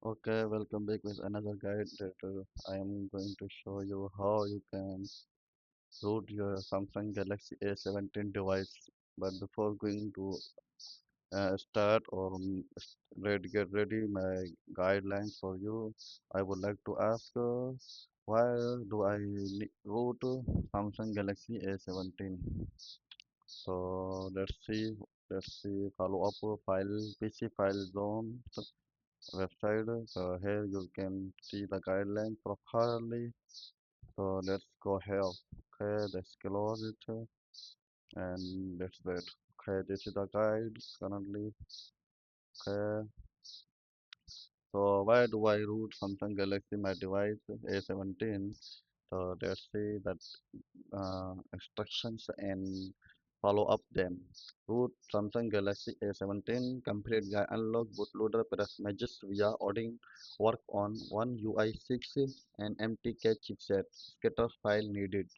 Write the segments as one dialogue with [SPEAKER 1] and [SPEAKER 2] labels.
[SPEAKER 1] Okay, welcome back with another guide that I am going to show you how you can root your Samsung Galaxy A17 device. But before going to start or get ready my guidelines for you, I would like to ask why do I root Samsung Galaxy A17? So let's see follow up file PC file zone website. So here you can see the guideline properly. So let's go here. Okay, let's close it and let's wait. Okay, this is the guide currently. Okay, so why do I root Samsung Galaxy my device A17? So let's see that instructions and follow up them. Root Samsung Galaxy A17 complete guide unlock bootloader press images via adding work on one UI6 and MTK chipset scatter file needed.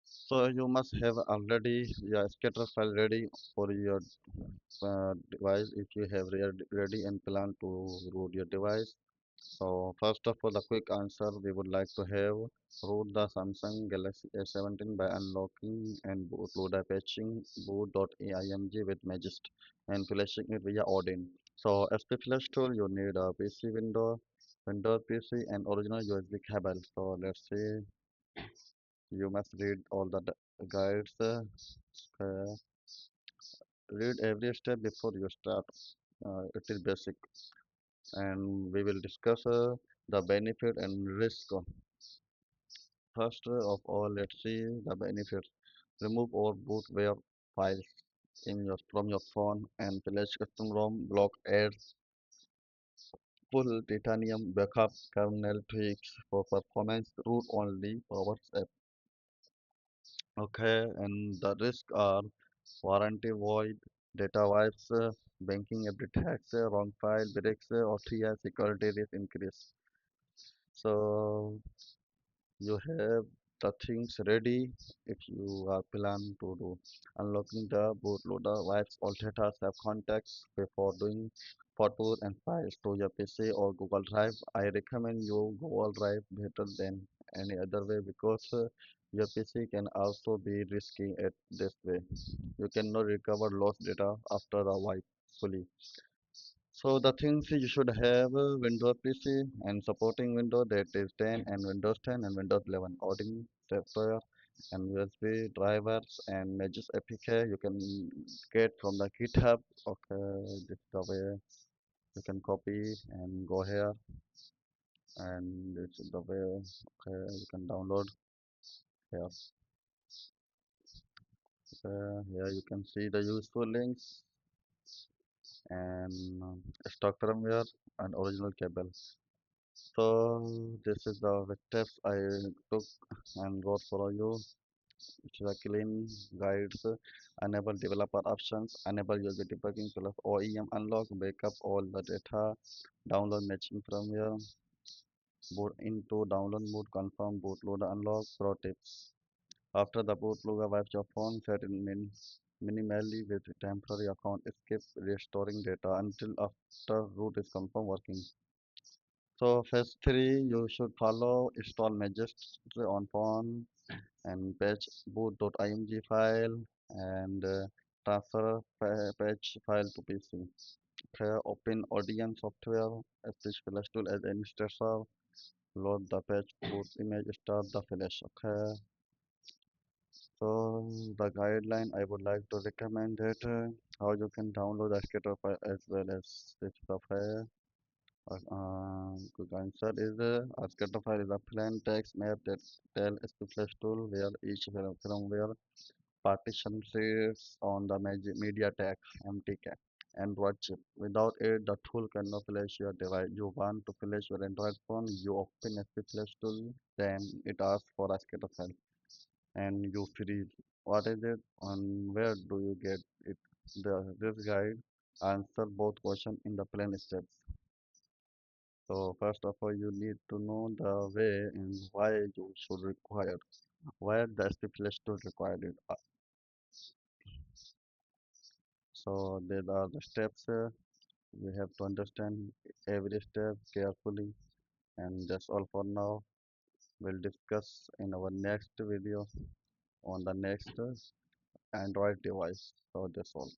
[SPEAKER 1] So you must have already your scatter file ready for your device if you have ready and plan to root your device. So first of all, the quick answer we would like to have root the Samsung Galaxy A17 by unlocking and bootloader patching boot.aimg with Magist and flashing it via Odin. So as the flash tool, you need a PC window, Windows PC and original USB cable. So let's see, you must read all the guides. Uh, Read every step before you start. It is basic, and we will discuss the benefit and risk. First of all, let's see the benefits. Remove all bootware files from your phone and flash custom ROM block adds full titanium backup kernel tweaks for performance root only powers app. Okay, and the risk are warranty void, data wipes, banking app detects, wrong file breaks, or 3 security risk increase. So you have the things ready if you are planning to do. Unlocking the bootloader wipes all data have contacts before doing photos and files to your PC or Google Drive. I recommend you Google Drive better than any other way because your PC can also be risky at this way. You cannot recover lost data after a wipe fully. So the things you should have Windows PC and supporting Windows that is 10 and Windows 10 and Windows 11 coding software and USB drivers and Magis APK you can get from the GitHub. Okay, this is the way you can copy and go here and this is the way okay you can download here. Here you can see the useful links and stock firmware and original cable. So this is the steps I took and wrote for you. It's a clean guides, enable developer options, enable user debugging plus OEM unlock, backup all the data, download matching firmware, boot into download mode, confirm bootloader unlock, pro tips. After the bootloader wipes your phone, set it minimally with temporary account escape, restoring data until after root is confirmed working. So phase 3 you should follow install Magist on phone and patch boot.img file and transfer patch file to PC. Okay, open Audience software as this flash tool as administrator. Load the patch boot image, start the flash. Okay, so the guideline I would like to recommend that how you can download the scatter file as well as this file. Good answer is a scatter file is a plain text map that tell SPFlash tool where each firmware partition sits on the media tag MTK Android chip. Without it, the tool cannot flash your device. You want to flash your Android phone, you open SPFlash tool, then it asks for a scatter file and you freeze. What is it and where do you get it? This guide answer both questions in the plain steps. So first of all, you need to know the way and why you should require, why the SPFlash tool required it. So there are the steps. We have to understand every step carefully, and that's all for now. We'll discuss in our next video on the next Android device. So that's all.